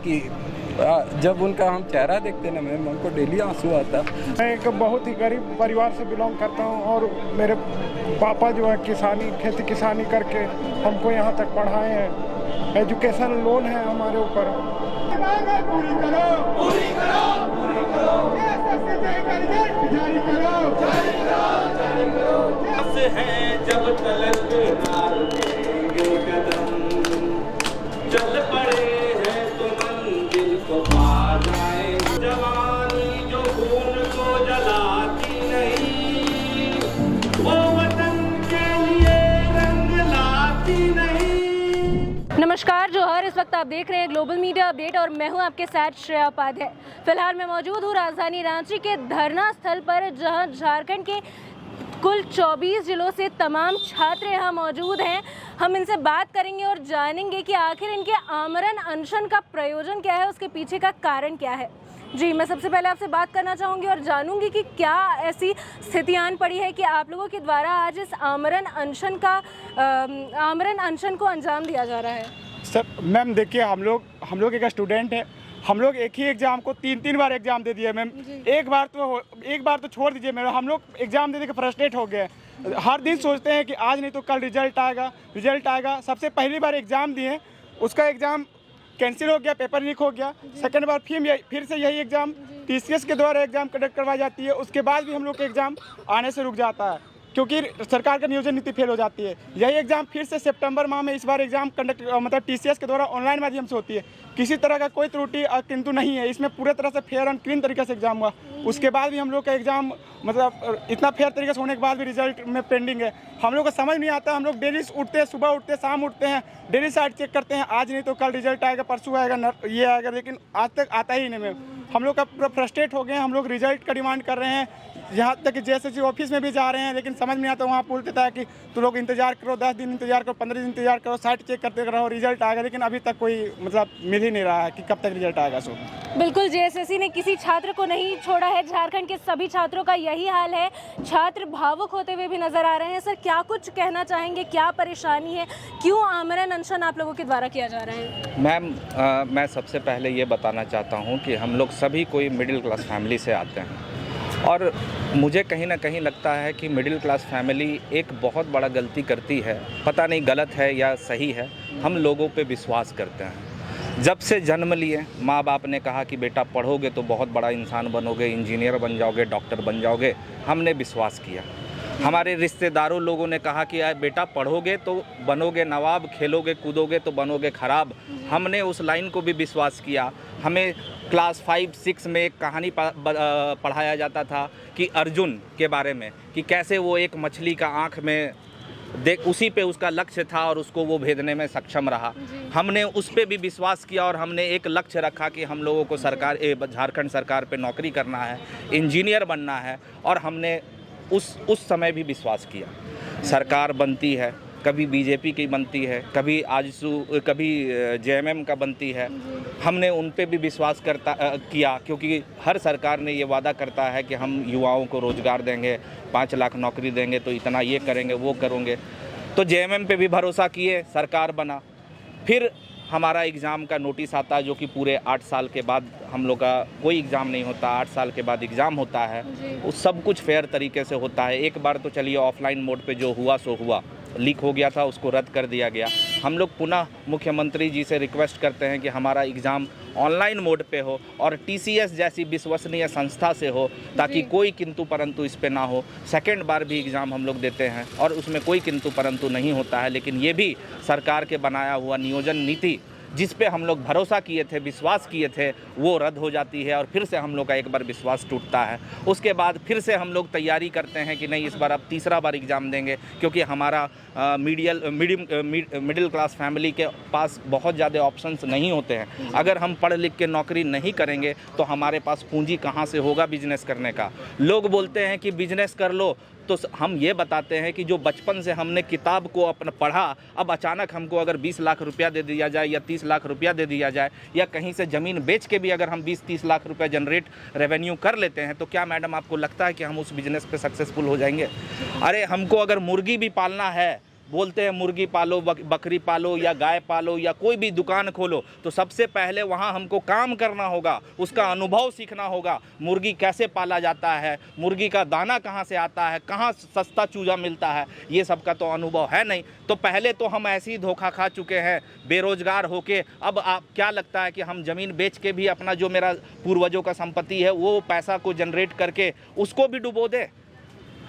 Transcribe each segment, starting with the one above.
कि जब उनका हम चेहरा देखते ना मैम, हमको डेली आंसू आता। मैं एक बहुत ही गरीब परिवार से बिलोंग करता हूं और मेरे पापा जो है खेती किसानी करके हमको यहाँ तक पढ़ाए हैं। एजुकेशन लोन है हमारे ऊपर। पूरी करो, पूरी करो, पूरी करो, जारी करो, जारी करो, जारी करो। है जब तलक नारेंगे कदम, चल पड़े हैं तो मंजिल को पा जाए। जवानी जो खून को जलाती नहीं, वो वतन के लिए रंग लाती नहीं। नमस्कार जोहर, इस वक्त आप देख रहे हैं ग्लोबल मीडिया अपडेट और मैं हूं आपके साथ श्रेया उपाध्याय। फिलहाल मैं मौजूद हूं राजधानी रांची के धरना स्थल पर, जहां झारखंड के कुल 24 जिलों से तमाम छात्र यहाँ मौजूद हैं। हम इनसे बात करेंगे और जानेंगे कि आखिर इनके आमरण अनशन का प्रयोजन क्या है, उसके पीछे का कारण क्या है। जी, मैं सबसे पहले आपसे बात करना चाहूँगी और जानूंगी कि क्या ऐसी स्थिति आन पड़ी है कि आप लोगों के द्वारा आज इस आमरण अनशन को अंजाम दिया जा रहा है। सर मैम देखिए, हम लोग एक स्टूडेंट हैं। हम लोग एक ही एग्जाम को तीन बार एग्जाम दे दिए मैम। एक बार तो छोड़ दीजिए मैम, हम लोग एग्जाम दे के फ्रस्ट्रेट हो गए। हर दिन सोचते हैं कि आज नहीं तो कल रिजल्ट आएगा। सबसे पहली बार एग्जाम दिए, उसका एग्जाम कैंसिल हो गया, पेपर लीक हो गया। सेकंड बार फिर से यही एग्जाम TCS के द्वारा एग्जाम कंडक्ट करवाई जाती है। उसके बाद भी हम लोग का एग्जाम आने से रुक जाता है क्योंकि सरकार का नियोजन नीति फेल हो जाती है। यही एग्जाम फिर से सितंबर माह में इस बार एग्जाम कंडक्ट TCS के द्वारा ऑनलाइन माध्यम से होती है। किसी तरह का कोई त्रुटि किंतु नहीं है। इसमें पूरे तरह से फेयर एंड क्लीन तरीके से एग्जाम हुआ। उसके बाद भी हम लोग का एग्जाम इतना फेयर तरीके से होने के बाद भी रिजल्ट में पेंडिंग है। हम लोग को समझ नहीं आता। हम लोग डेली उठते हैं, सुबह उठते हैं, शाम उठते हैं, डेली साइट चेक करते हैं। आज नहीं तो कल रिजल्ट आएगा, परसों आएगा, ये आएगा, लेकिन आज तक आता ही नहीं। मैम हम लोग का पूरा फ्रस्ट्रेट हो गए हैं। हम लोग रिजल्ट का डिमांड कर रहे हैं। यहाँ तक कि JSSC ऑफिस में भी जा रहे हैं, लेकिन समझ नहीं आता। वहाँ बोलते था कि तुम लोग इंतजार करो, 10 दिन इंतजार करो, 15 दिन इंतजार करो, साइट चेक करते रहो, रिजल्ट आएगा। लेकिन अभी तक कोई मिल ही नहीं रहा है कि कब तक रिजल्ट आएगा। सो बिल्कुल, JSSC ने किसी छात्र को नहीं छोड़ा है। झारखंड के सभी छात्रों का यही हाल है। छात्र भावुक होते हुए भी नजर आ रहे हैं। सर, क्या कुछ कहना चाहेंगे, क्या परेशानी है, क्यों आमरण अनशन आप लोगों के द्वारा किया जा रहा है? मैम, मैं सबसे पहले ये बताना चाहता हूँ कि हम लोग सभी कोई मिडिल क्लास फैमिली से आते हैं और मुझे कहीं ना कहीं लगता है कि मिडिल क्लास फैमिली एक बहुत बड़ा गलती करती है। पता नहीं गलत है या सही है, हम लोगों पे विश्वास करते हैं। जब से जन्म लिए माँ बाप ने कहा कि बेटा पढ़ोगे तो बहुत बड़ा इंसान बनोगे, इंजीनियर बन जाओगे, डॉक्टर बन जाओगे, हमने विश्वास किया। हमारे रिश्तेदारों लोगों ने कहा कि बेटा पढ़ोगे तो बनोगे नवाब, खेलोगे कूदोगे तो बनोगे खराब। हमने उस लाइन को भी विश्वास किया। हमें क्लास 5-6 में एक कहानी पढ़ाया जाता था कि अर्जुन के बारे में, कि कैसे वो एक मछली का आँख में देख, उसी पे उसका लक्ष्य था और उसको वो भेदने में सक्षम रहा। हमने उस पे भी विश्वास किया और हमने एक लक्ष्य रखा कि हम लोगों को झारखंड सरकार पे नौकरी करना है, इंजीनियर बनना है। और हमने उस समय भी विश्वास किया। सरकार बनती है, कभी BJP की बनती है, कभी कभी JMM का बनती है। हमने उन पे भी विश्वास किया क्योंकि हर सरकार ने ये वादा करता है कि हम युवाओं को रोज़गार देंगे, 5 लाख नौकरी देंगे, तो इतना ये करेंगे, वो करेंगे। तो JMM पे भी भरोसा किए, सरकार बना। फिर हमारा एग्ज़ाम का नोटिस आता है, जो कि पूरे 8 साल के बाद हम लोग का कोई एग्ज़ाम नहीं होता, 8 साल के बाद एग्ज़ाम होता है। वो सब कुछ फेयर तरीके से होता है। एक बार तो चलिए ऑफलाइन मोड पे जो हुआ सो हुआ, लीक हो गया था, उसको रद्द कर दिया गया। हम लोग पुनः मुख्यमंत्री जी से रिक्वेस्ट करते हैं कि हमारा एग्ज़ाम ऑनलाइन मोड पे हो और TCS जैसी विश्वसनीय संस्था से हो, ताकि कोई किंतु परंतु इस पे ना हो। सेकंड बार भी एग्ज़ाम हम लोग देते हैं और उसमें कोई किंतु परंतु नहीं होता है। लेकिन ये भी सरकार के बनाया हुआ नियोजन नीति, जिस पे हम लोग भरोसा किए थे, विश्वास किए थे, वो रद्द हो जाती है और फिर से हम लोग का एक बार विश्वास टूटता है। उसके बाद फिर से हम लोग तैयारी करते हैं कि नहीं, इस बार अब तीसरा बार एग्ज़ाम देंगे, क्योंकि हमारा मिडिल क्लास फैमिली के पास बहुत ज़्यादा ऑप्शंस नहीं होते हैं। अगर हम पढ़ लिख के नौकरी नहीं करेंगे तो हमारे पास पूंजी कहाँ से होगा बिजनेस करने का। लोग बोलते हैं कि बिजनेस कर लो, तो हम ये बताते हैं कि जो बचपन से हमने किताब को अपना पढ़ा, अब अचानक हमको अगर 20 लाख रुपया दे दिया जाए या 30 लाख रुपया दे दिया जाए, या कहीं से ज़मीन बेच के भी अगर हम 20-30 लाख रुपया जनरेट रेवेन्यू कर लेते हैं, तो क्या मैडम आपको लगता है कि हम उस बिज़नेस पे सक्सेसफुल हो जाएंगे? अरे हमको अगर मुर्गी भी पालना है बोलते हैं मुर्गी पालो, बकरी पालो या गाय पालो या कोई भी दुकान खोलो, तो सबसे पहले वहाँ हमको काम करना होगा, उसका अनुभव सीखना होगा। मुर्गी कैसे पाला जाता है, मुर्गी का दाना कहाँ से आता है, कहाँ सस्ता चूजा मिलता है, ये सब का तो अनुभव है नहीं। तो पहले तो हम ऐसे ही धोखा खा चुके हैं बेरोजगार होके। अब आप क्या लगता है कि हम ज़मीन बेच के भी अपना जो मेरा पूर्वजों का संपत्ति है वो पैसा को जनरेट करके उसको भी डुबो दे?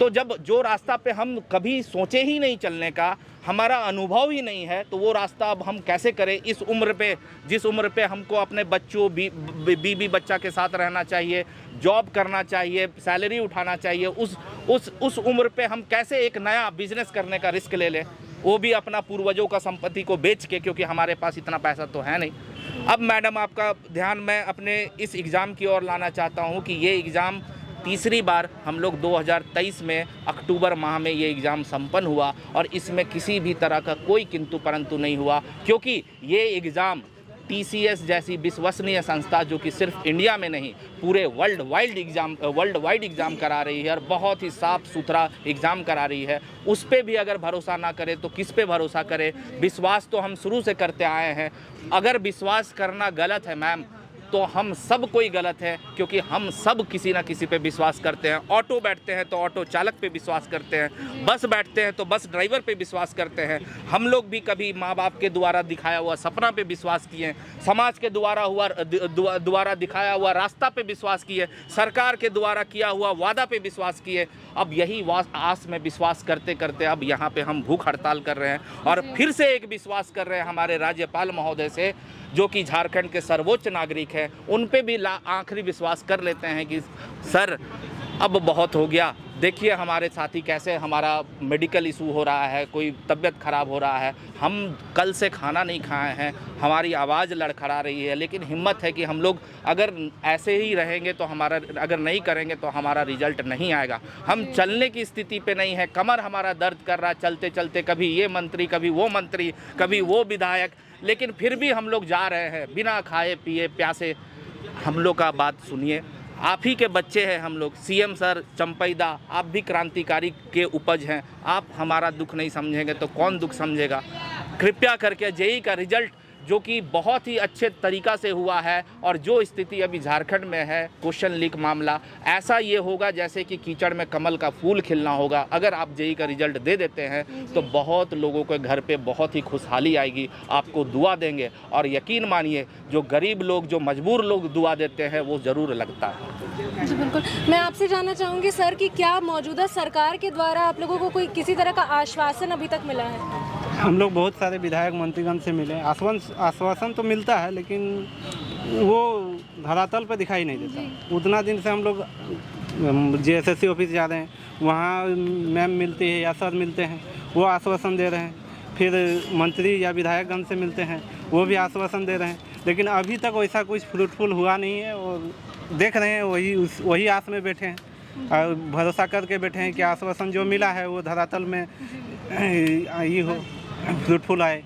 तो जब जो रास्ता पे हम कभी सोचे ही नहीं चलने का, हमारा अनुभव ही नहीं है, तो वो रास्ता अब हम कैसे करें इस उम्र पे, जिस उम्र पे हमको अपने बच्चों बीवी बच्चा के साथ रहना चाहिए, जॉब करना चाहिए, सैलरी उठाना चाहिए, उस उम्र पे हम कैसे एक नया बिजनेस करने का रिस्क ले लें, वो भी अपना पूर्वजों का संपत्ति को बेच के, क्योंकि हमारे पास इतना पैसा तो है नहीं। अब मैडम आपका ध्यान मैं अपने इस एग्ज़ाम की ओर लाना चाहता हूँ कि ये एग्ज़ाम तीसरी बार हम लोग 2023 में अक्टूबर माह में ये एग्ज़ाम संपन्न हुआ और इसमें किसी भी तरह का कोई किंतु परंतु नहीं हुआ, क्योंकि ये एग्ज़ाम TCS जैसी विश्वसनीय संस्था जो कि सिर्फ इंडिया में नहीं पूरे वर्ल्ड वाइड एग्ज़ाम करा रही है और बहुत ही साफ़ सुथरा एग्ज़ाम करा रही है, उस पर भी अगर भरोसा ना करे तो किस पे भरोसा करे? विश्वास तो हम शुरू से करते आए हैं। अगर विश्वास करना गलत है मैम, तो हम सब कोई गलत है, क्योंकि हम सब किसी ना किसी पे विश्वास करते हैं। ऑटो बैठते हैं तो ऑटो चालक पे विश्वास करते हैं, बस बैठते हैं तो बस ड्राइवर पे विश्वास करते हैं। हम लोग भी कभी माँ बाप के द्वारा दिखाया हुआ सपना पे विश्वास किए, समाज के द्वारा दिखाया हुआ रास्ता पे विश्वास किए, सरकार के द्वारा किया हुआ वादा पे विश्वास किए। अब यही आस में विश्वास करते करते अब यहाँ पे हम भूख हड़ताल कर रहे हैं और फिर से एक विश्वास कर रहे हैं हमारे राज्यपाल महोदय से, जो कि झारखंड के सर्वोच्च नागरिक हैं, उन पे भी आखिरी विश्वास कर लेते हैं कि सर अब बहुत हो गया। देखिए हमारे साथी कैसे, हमारा मेडिकल इशू हो रहा है, कोई तबीयत ख़राब हो रहा है, हम कल से खाना नहीं खाए हैं, हमारी आवाज़ लड़खड़ा रही है, लेकिन हिम्मत है कि हम लोग अगर ऐसे ही रहेंगे तो अगर नहीं करेंगे तो हमारा रिजल्ट नहीं आएगा। हम चलने की स्थिति पे नहीं है, कमर हमारा दर्द कर रहा है चलते चलते, कभी ये मंत्री, कभी वो मंत्री, कभी वो विधायक, लेकिन फिर भी हम लोग जा रहे हैं बिना खाए पिए प्यासे। हम लोग का बात सुनिए, आप ही के बच्चे हैं हम लोग। CM सर, चंपैदा, आप भी क्रांतिकारी के उपज हैं, आप हमारा दुख नहीं समझेंगे तो कौन दुख समझेगा? कृपया करके JEE का रिजल्ट जो कि बहुत ही अच्छे तरीक़ा से हुआ है और जो स्थिति अभी झारखंड में है, क्वेश्चन लीक मामला, ऐसा ये होगा जैसे कि कीचड़ में कमल का फूल खिलना होगा। अगर आप JEE का रिजल्ट दे देते हैं तो बहुत लोगों के घर पे बहुत ही खुशहाली आएगी, आपको दुआ देंगे और यकीन मानिए जो गरीब लोग, जो मजबूर लोग दुआ देते हैं वो ज़रूर लगता है। जी बिल्कुल। मैं आपसे जानना चाहूँगी सर कि क्या मौजूदा सरकार के द्वारा आप लोगों को कोई किसी तरह का आश्वासन अभी तक मिला है? हम लोग बहुत सारे विधायक मंत्रीगण से मिले, आश्वासन तो मिलता है लेकिन वो धरातल पर दिखाई नहीं देता। उतना दिन से हम लोग JSSC ऑफिस जा रहे हैं, वहाँ मैम मिलती है या सर मिलते हैं, वो आश्वासन दे रहे हैं, फिर मंत्री या विधायकगण से मिलते हैं, वो भी आश्वासन दे रहे हैं, लेकिन अभी तक वैसा कुछ फ्रूटफुल हुआ नहीं है और देख रहे हैं वही आस में बैठे हैं और भरोसा करके बैठे हैं कि आश्वासन जो मिला है वो धरातल में ये हो, फ्रूटफुल आए।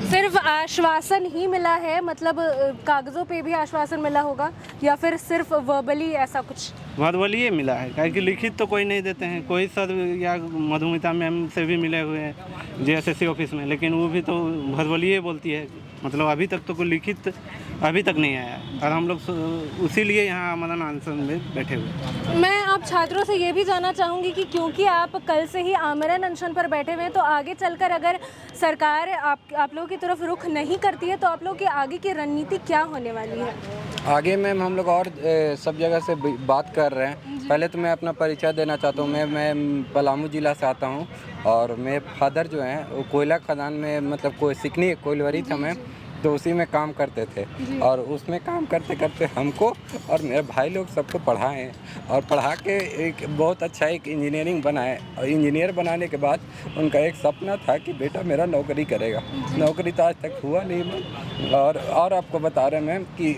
सिर्फ आश्वासन ही मिला है, मतलब कागज़ों पे भी आश्वासन मिला होगा या फिर सिर्फ वर्बली ऐसा कुछ? वर्बली मिला है, क्योंकि लिखित तो कोई नहीं देते हैं। कोई सर या मधुमिता मैम से भी मिले हुए हैं JSSC ऑफिस में, लेकिन वो भी तो वर्बली बोलती है, मतलब अभी तक तो कोई लिखित अभी तक नहीं आया और हम लोग उसीलिए यहाँ आमरण अनशन में बैठे हुए। मैं आप छात्रों से ये भी जानना चाहूँगी कि क्योंकि आप कल से ही आमरण अनशन पर बैठे हुए हैं, तो आगे चलकर अगर सरकार आप लोगों की तरफ रुख नहीं करती है तो आप लोगों की आगे की रणनीति क्या होने वाली है? आगे मैम हम लोग और सब जगह से बात कर रहे हैं। पहले तो मैं अपना परिचय देना चाहता हूँ। मैं पलामू ज़िला से आता हूँ और मेरे फादर जो हैं वो कोयला खदान में, मतलब कोई सिकनी कोयलवरी था मैं, तो उसी में काम करते थे और उसमें काम करते करते हमको और मेरे भाई लोग सबको पढ़ाएं और पढ़ा के एक बहुत अच्छा एक इंजीनियरिंग बनाए और इंजीनियर बनाने के बाद उनका एक सपना था कि बेटा मेरा नौकरी करेगा। नौकरी तो आज तक हुआ नहीं मैम। और आपको बता रहे मैम कि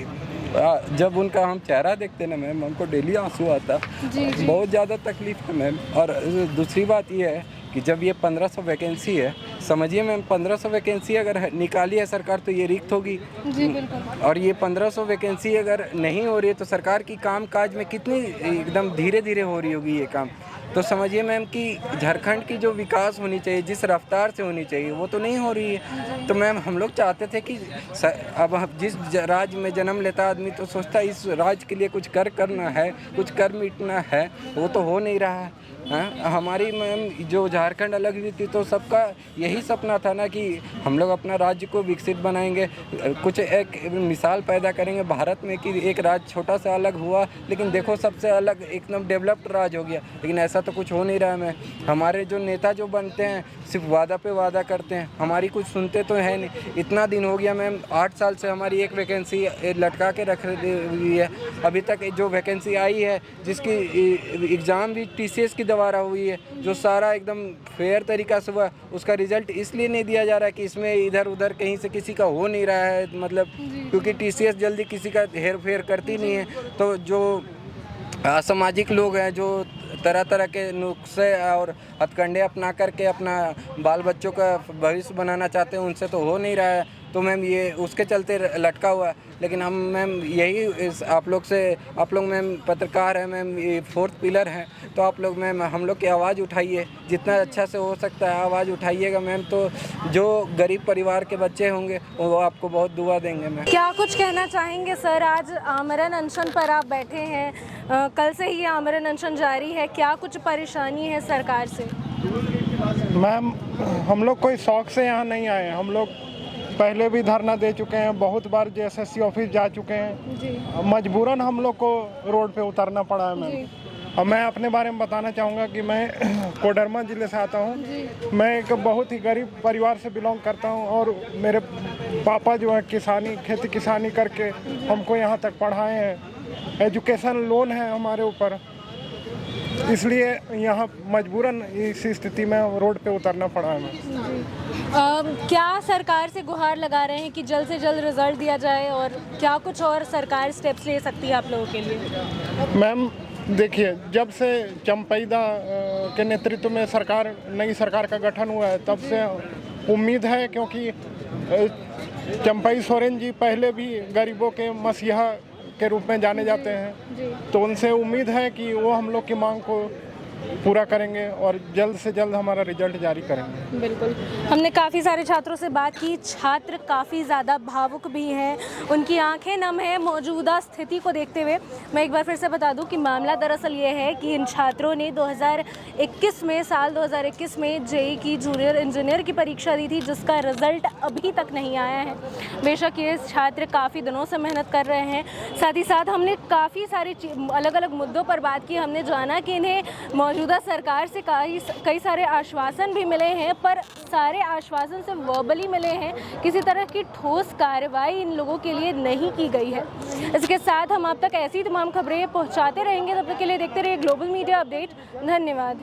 जब उनका हम चेहरा देखते ना मैम, हमको डेली आंसू आता, बहुत ज़्यादा तकलीफ है मैम। और दूसरी बात ये है कि जब ये 1500 वैकेंसी है, समझिए मैम 1500 वैकेंसी अगर निकाली है सरकार तो ये रिक्त होगी। जी बिल्कुल। और ये 1500 वैकेंसी अगर नहीं हो रही है तो सरकार की काम काज में कितनी एकदम धीरे धीरे हो रही होगी ये काम। तो समझिए मैम कि झारखंड की जो विकास होनी चाहिए, जिस रफ्तार से होनी चाहिए, वो तो नहीं हो रही है। तो मैम हम लोग चाहते थे कि अब जिस राज्य में जन्म लेता आदमी तो सोचता इस राज्य के लिए कुछ करना है, कुछ कर मिटना है, वो तो हो नहीं रहा है। हमारी मैम जो झारखंड अलग हुई थी तो सबका यही सपना था ना कि हम लोग अपना राज्य को विकसित बनाएंगे, कुछ एक मिसाल पैदा करेंगे भारत में कि एक राज्य छोटा सा अलग हुआ लेकिन देखो सबसे अलग एकदम डेवलप्ड राज्य हो गया। लेकिन ऐसा तो कुछ हो नहीं रहा है मैम। हमारे जो नेता जो बनते हैं सिर्फ वादा पे वादा करते हैं, हमारी कुछ सुनते तो है नहीं। इतना दिन हो गया मैम, 8 साल से हमारी एक वैकेंसी लटका के रख हुई है। अभी तक जो वैकेंसी आई है जिसकी एग्ज़ाम भी TCS की द्वारा हुई है, जो सारा एकदम फेयर तरीका से हुआ, उसका रिजल्ट इसलिए नहीं दिया जा रहा है कि इसमें इधर उधर कहीं से किसी का हो नहीं रहा है, मतलब क्योंकि TCS जल्दी किसी का हेर फेर करती नहीं है। तो जो असामाजिक लोग हैं जो तरह तरह के नुस्खे और हथकंडे अपना करके अपना बाल बच्चों का भविष्य बनाना चाहते हैं, उनसे तो हो नहीं रहा है। तो मैम ये उसके चलते लटका हुआ है। लेकिन हम मैम यही आप लोग मैम पत्रकार हैं मैम, ये 4th पिलर हैं, तो आप लोग मैम हम लोग की आवाज़ उठाइए, जितना अच्छा से हो सकता है आवाज़ उठाइएगा मैम। तो जो गरीब परिवार के बच्चे होंगे वो आपको बहुत दुआ देंगे मैम। क्या कुछ कहना चाहेंगे सर? आज आमरण अनशन पर आप बैठे हैं, कल से ही आमरण अनशन जारी है, क्या कुछ परेशानी है सरकार से? मैम हम लोग कोई शौक से यहाँ नहीं आए, हम लोग पहले भी धरना दे चुके हैं, बहुत बार JSSC ऑफिस जा चुके हैं जी। मजबूरन हम लोग को रोड पे उतरना पड़ा है मैम। अब मैं अपने बारे में बताना चाहूँगा कि मैं कोडरमा ज़िले से आता हूँ। मैं एक बहुत ही गरीब परिवार से बिलोंग करता हूँ और मेरे पापा जो है खेती किसानी करके हमको यहाँ तक पढ़ाए हैं। एजुकेशन लोन है हमारे ऊपर, इसलिए यहाँ मजबूरन इस स्थिति में रोड पे उतरना पड़ा है। क्या सरकार से गुहार लगा रहे हैं कि जल्द से जल्द रिजल्ट दिया जाए, और क्या कुछ और सरकार स्टेप्स ले सकती है आप लोगों के लिए? मैम देखिए, जब से चंपैदा के नेतृत्व में नई सरकार का गठन हुआ है तब से उम्मीद है, क्योंकि चंपई सोरेन जी पहले भी गरीबों के मसीहा के रूप में जाने जाते हैं, तो उनसे उम्मीद है कि वो हम लोग की मांग को पूरा करेंगे और जल्द से जल्द हमारा रिजल्ट जारी करेंगे। बिल्कुल, हमने काफ़ी सारे छात्रों से बात की। छात्र काफ़ी ज़्यादा भावुक भी हैं, उनकी आंखें नम हैं मौजूदा स्थिति को देखते हुए। मैं एक बार फिर से बता दूं कि मामला दरअसल ये है कि इन छात्रों ने 2021 में साल 2021 में JEE की जूनियर इंजीनियर की परीक्षा दी थी, जिसका रिज़ल्ट अभी तक नहीं आया है। बेशक ये छात्र काफ़ी दिनों से मेहनत कर रहे हैं। साथ ही साथ हमने काफ़ी सारे अलग अलग मुद्दों पर बात की। हमने जाना कि इन्हें मौजूदा सरकार से कई सारे आश्वासन भी मिले हैं, पर सारे आश्वासन से वर्बली मिले हैं, किसी तरह की ठोस कार्रवाई इन लोगों के लिए नहीं की गई है। इसके साथ हम आप तक ऐसी तमाम खबरें पहुंचाते रहेंगे। तब तक के लिए देखते रहिए ग्लोबल मीडिया अपडेट। धन्यवाद।